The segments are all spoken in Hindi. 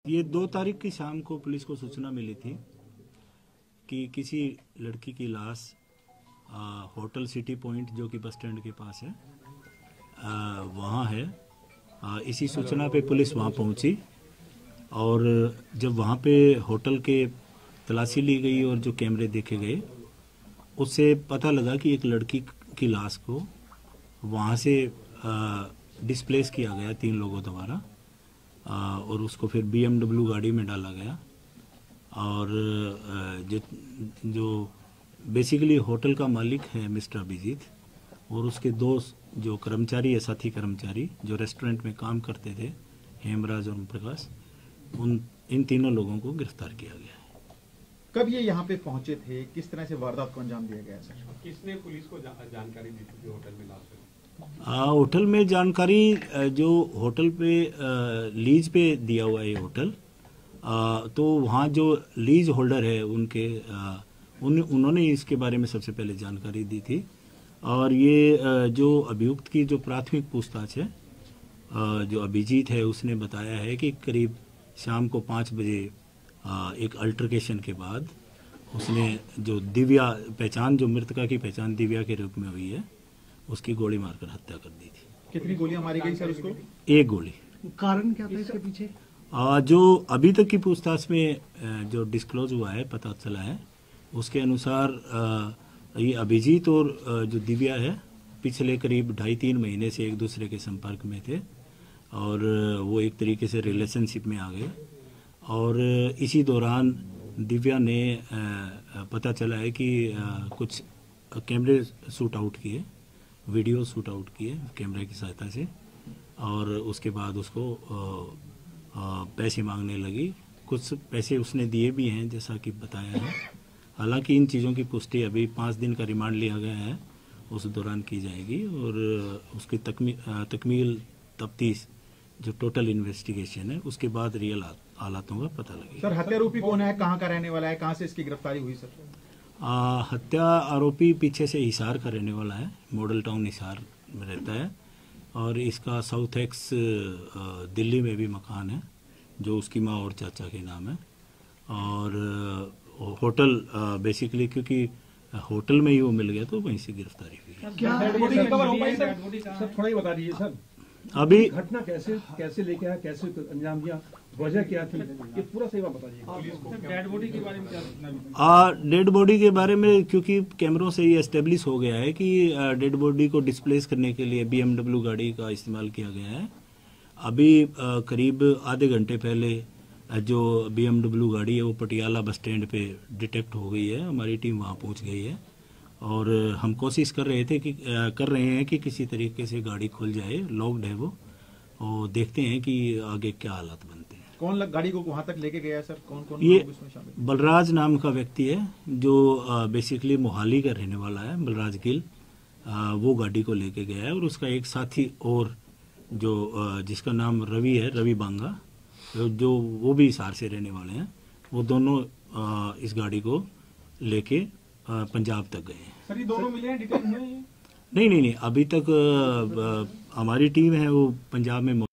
ये 2 तारीख की शाम को पुलिस को सूचना मिली थी कि किसी लड़की की लाश होटल सिटी पॉइंट जो कि बस स्टैंड के पास है वहाँ है। इसी सूचना पे पुलिस वहाँ पहुँची और जब वहाँ पे होटल के तलाशी ली गई और जो कैमरे देखे गए उससे पता लगा कि एक लड़की की लाश को वहाँ से डिस्प्लेस किया गया 3 लोगों द्वारा और उसको फिर BMW गाड़ी में डाला गया। और जो बेसिकली होटल का मालिक है मिस्टर अभिजीत और उसके 2 जो कर्मचारी है, साथी कर्मचारी जो रेस्टोरेंट में काम करते थे, हेमराज और ओम प्रकाश, इन तीनों लोगों को गिरफ्तार किया गया है। कब ये यहाँ पे पहुंचे थे, किस तरह से वारदात को अंजाम दिया गया सर? किसने पुलिस को जानकारी दी थी होटल में लाश? होटल में जानकारी जो होटल पे लीज पे दिया हुआ है होटल, तो वहाँ जो लीज होल्डर है उन्होंने इसके बारे में सबसे पहले जानकारी दी थी। और ये जो अभियुक्त की जो प्राथमिक पूछताछ है, जो अभिजीत है, उसने बताया है कि करीब शाम को 5 बजे एक अल्टरकेशन के बाद उसने जो दिव्या पहचान, जो मृतका की पहचान दिव्या के रूप में हुई है, उसकी गोली मारकर हत्या कर दी थी। कितनी गोलियां मारी गई सर उसको? 1 गोली। कारण क्या था इसके पीछे? जो अभी तक की पूछताछ में जो डिस्क्लोज हुआ है, पता चला है, उसके अनुसार ये अभिजीत और जो दिव्या है पिछले करीब 2.5-3 महीने से एक दूसरे के संपर्क में थे और वो एक तरीके से रिलेशनशिप में आ गए। और इसी दौरान दिव्या ने पता चला है कि कुछ कैमरे शूट आउट किए, वीडियो शूट आउट किए कैमरे की सहायता से, और उसके बाद उसको पैसे मांगने लगी। कुछ पैसे उसने दिए भी हैं जैसा कि बताया है। हालांकि इन चीज़ों की पुष्टि अभी 5 दिन का रिमांड लिया गया है, उस दौरान की जाएगी और उसकी तकमील तफ्तीश जो टोटल इन्वेस्टिगेशन है उसके बाद रियल हालातों का पता लगेगा। सर हत्यारोपी कौन है, कहाँ का रहने वाला है, कहाँ से इसकी गिरफ्तारी हुई सर? हत्या आरोपी पीछे से हिसार का रहने वाला है, मॉडल टाउन हिसार में रहता है और इसका साउथ एक्स दिल्ली में भी मकान है जो उसकी माँ और चाचा के नाम है। और होटल बेसिकली क्योंकि होटल में ही वो मिल गया तो वहीं से गिरफ्तारी हुई। क्या सर थोड़ा ही बता दीजिए सर, अभी घटना कैसे लेके आया, कैसे अंजाम दिया, वजह क्या थी, ये पूरा सही बात बताइए। डेड बॉडी के बारे में क्या? डेड बॉडी के बारे में क्योंकि कैमरों से ये एस्टेब्लिश हो गया है कि डेड बॉडी को डिस्प्लेस करने के लिए BMW गाड़ी का इस्तेमाल किया गया है। अभी करीब आधे घंटे पहले जो BMW गाड़ी है वो पटियाला बस स्टैंड पे डिटेक्ट हो गई है। हमारी टीम वहाँ पहुँच गई है और हम कोशिश कर रहे हैं कि किसी तरीके से गाड़ी खुल जाए, लॉक्ड है वो, और देखते हैं कि आगे क्या हालात बनते हैं। कौन गाड़ी को वहां तक लेके गया सर? कौन कौन ये लोग इसमें शामिल? बलराज नाम का व्यक्ति है जो बेसिकली मोहाली का रहने वाला है, बलराज गिल, वो गाड़ी को लेके गया है। और उसका एक साथी और जो जिसका नाम रवि है, रवि बांगा, जो वो भी हिसार से रहने वाले हैं, वो दोनों इस गाड़ी को लेके पंजाब तक गए हैं। सर ये दोनों मिले हैं, डिटेल हुए हैं? नहीं, अभी तक हमारी टीम है वो पंजाब में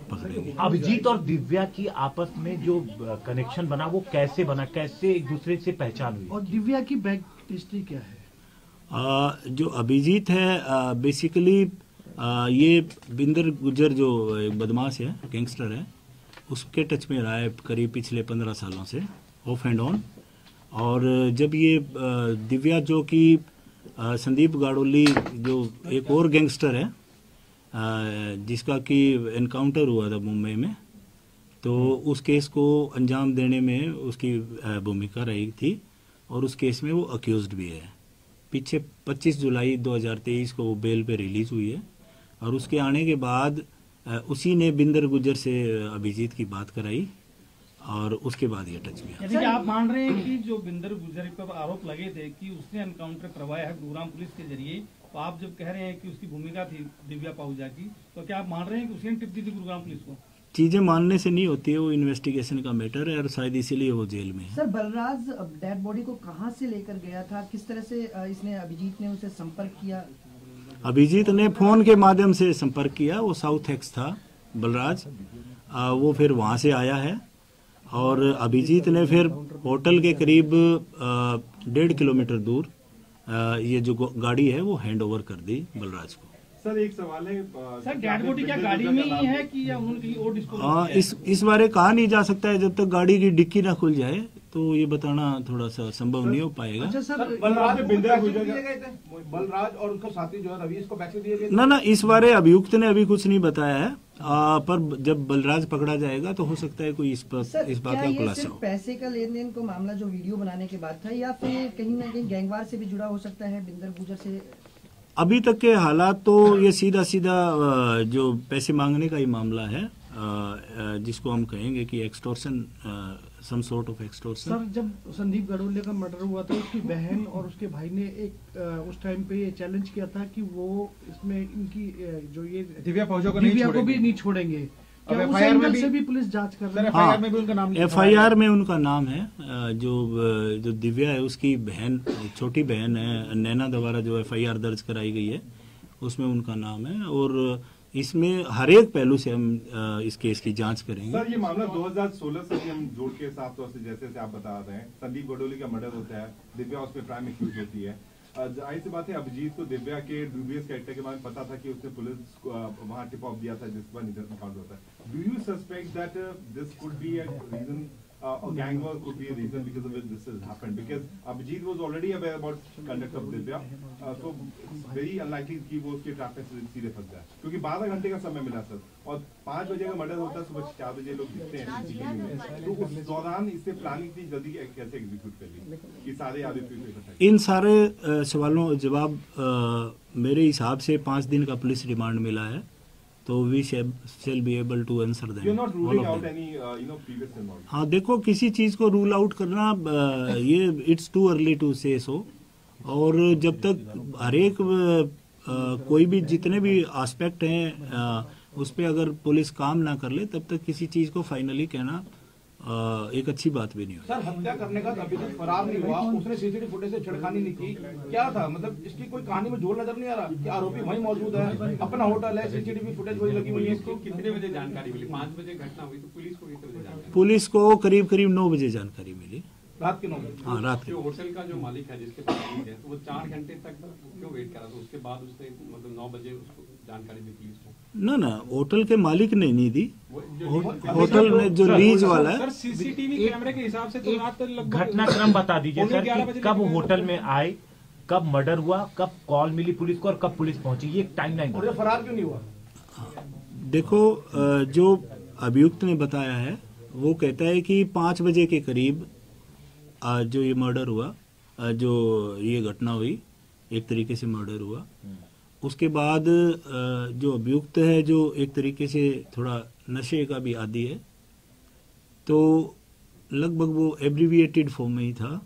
पकड़ेगी। अभिजीत और दिव्या की आपस में जो कनेक्शन बना वो कैसे बना, कैसे एक दूसरे से पहचान हुई? और दिव्या की बैक हिस्ट्री क्या है? जो अभिजीत है बेसिकली ये बिंदर गुज्जर जो एक बदमाश है, गैंगस्टर है, उसके टच में रहा है करीब पिछले 15 सालों से, ऑफ एंड ऑन। और जब ये दिव्या जो कि संदीप गाड़ोली जो एक और गैंगस्टर है जिसका कि एनकाउंटर हुआ था मुंबई में, तो उस केस को अंजाम देने में उसकी भूमिका रही थी और उस केस में वो अक्यूज्ड भी है। पीछे 25 जुलाई 2023 को वो बेल पे रिलीज हुई है और उसके आने के बाद उसी ने बिंदर गुज्जर से अभिजीत की बात कराई और उसके बाद ये टच में। यानी कि आप मान रहे हैं कि जो बिंदर गुज्जर पर आरोप लगे थे कि उसने एनकाउंटर करवाया है गुरुग्राम पुलिस के जरिए, तो आप जब कह रहे हैं कि उसकी भूमिका थी दिव्या पाहुजा की, तो क्या आप मान रहे हैं कि उसने टिप दी थी गुरुग्राम पुलिस को? चीजें मानने से नहीं होती है, वो इन्वेस्टिगेशन का मैटर है और शायद इसीलिए वो जेल में है। सर बलराज डेड बॉडी को कहां से लेकर गया था, किस तरह से इसने अभिजीत ने उसे संपर्क किया? अभिजीत ने फोन के माध्यम से संपर्क किया, वो साउथ एक्स था बलराज, वो फिर वहां से आया है और अभिजीत ने फिर होटल के करीब 1.5 किलोमीटर दूर ये जो गाड़ी है वो हैंड ओवर कर दी बलराज को। सर एक सवाल है, सर डेड बॉडी क्या गाड़ी में ही है कि या उन्होंने कहीं और डिस्पोज किया है? इस बारे कहा नहीं जा सकता है, जब तक गाड़ी की डिक्की ना खुल जाए तो ये बताना थोड़ा सा संभव नहीं हो पाएगा। अच्छा सर, बलराज और उसका साथी जो है रवि, इसको पैसे दिए गए? ना इस बारे अभियुक्त ने अभी कुछ नहीं बताया है, पर जब बलराज पकड़ा जाएगा तो हो सकता है कोई इस बात का खुलासा हो। पैसे का लेन देन को मामला जो वीडियो बनाने के बाद था, या फिर कहीं ना कहीं गैंगवार से भी जुड़ा हो सकता है बिंदर गुजर से? अभी तक के हालात तो ये सीधा जो पैसे मांगने का ही मामला है, जिसको हम कहेंगे कि extortion, some sort of extortion. Sir जब संदीप गढ़ोले का मर्डर हुआ था, उसकी बहन और उसके भाई ने एक उस टाइम पे ये चैलेंज किया था कि वो इसमें इनकी जो ये दिव्या पाहुजा को भी नहीं छोड़ेंगे। क्या उस एंगल से भी पुलिस जांच कर रही है? FIR में भी उनका नाम FIR में उनका नाम है, जो दिव्या है उसकी बहन, छोटी बहन है नैना द्वारा जो FIR दर्ज कराई गई है उसमें उनका नाम है, और इसमें हर एक पहलू से हम इस केस की जांच करेंगे। सर ये मामला 2016 से भी हम जोड़ के साफ तौर से जैसे आप बता रहे हैं, संदीप गढ़ोली का मर्डर होता है, दिव्या उसमें प्राइम एक्यूज होती है। जाहिर सी बात है अभिजीत को दिव्या के डूबियस कैरेक्टर के बारे में पता था कि उसने पुलिस को वहां टिप ऑफ दिया था जिस पर निधन काउंट होता है। Do you suspect that this could be a reason, or gang war could be a reason because of which this has happened, because Abhijit was already aware about conduct of Divya, so it's very unlikely कि वो उसके ट्रैप में सीधे फंस जाए, क्योंकि 12 घंटे का समय मिला सर, और 5 बजे का मर्डर होता है, सुबह 4 बजे लोग दिखते हैं CCTV में, तो उस दौरान इससे प्लानिंग थी जल्दी कैसे एग्जीक्यूट कर ली कि सारे आरोपी? इन सारे सवालों जवाब मेरे हिसाब से 5 दिन का पुलिस रिमांड मिला है, तो we shall be able to answer them. You're not ruling out any previous involvement? हाँ देखो, किसी चीज को रूल आउट करना ये इट्स टू अर्ली टू से सो, और जब तक हर एक कोई भी जितने भी एस्पेक्ट हैं उस पे अगर पुलिस काम ना कर ले तब तक किसी चीज को फाइनली कहना एक अच्छी बात भी नहीं होती। सर हत्या करने का अभी तक फरार नहीं हुआ, उसने सीसीटीवी फुटेज से छेड़खानी नहीं की, क्या था? मतलब इसकी कोई कहानी में जोड़ नजर नहीं आ रहा कि आरोपी वहीं मौजूद है, अपना होटल है, सीसीटीवी फुटेज वही लगी हुई है। इसको कितने बजे जानकारी मिली? 5 बजे घटना हुई, तो पुलिस को कितने बजे जानकारी? पुलिस को करीब 9 बजे जानकारी मिली, रात के 9 बजे। हाँ रात के। जो होटल का जो मालिक है जिसके पास है, तो वो 4 घंटे तक क्यों वेट करा? तो उसके बाद उसने मतलब 9 बजे उसको जानकारी दी पुलिस को? ना होटल के मालिक ने नहीं दी, होटल ने जो लीज वाला है। सर सीसीटीवी कैमरे के हिसाब से तो रात तक लगभग घटनाक्रम बता दीजिए सर कि कब होटल में आए, कब मर्डर हुआ, कब कॉल मिली पुलिस को और कब पुलिस पहुंची, ये टाइम लाइन। और फरार क्यों नहीं हुआ? देखो, जो अभियुक्त ने बताया है वो कहता है कि 5 बजे के करीब जो ये मर्डर हुआ, जो ये घटना हुई, एक तरीके से मर्डर हुआ। उसके बाद जो अभियुक्त है, जो एक तरीके से थोड़ा नशे का भी आदी है, तो लगभग वो एब्रीविएटेड फॉर्म में ही था,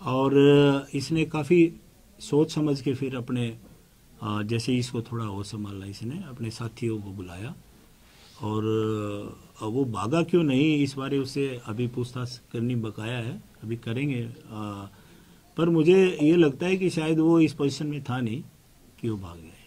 और इसने काफ़ी सोच समझ के फिर अपने जैसे इसको थोड़ा होश संभाला, इसने अपने साथियों को बुलाया, और वो भागा क्यों नहीं इस बारे उससे अभी पूछताछ करनी बकाया है, अभी करेंगे। पर मुझे ये लगता है कि शायद वो इस पोजीशन में था नहीं कि वो भाग गया।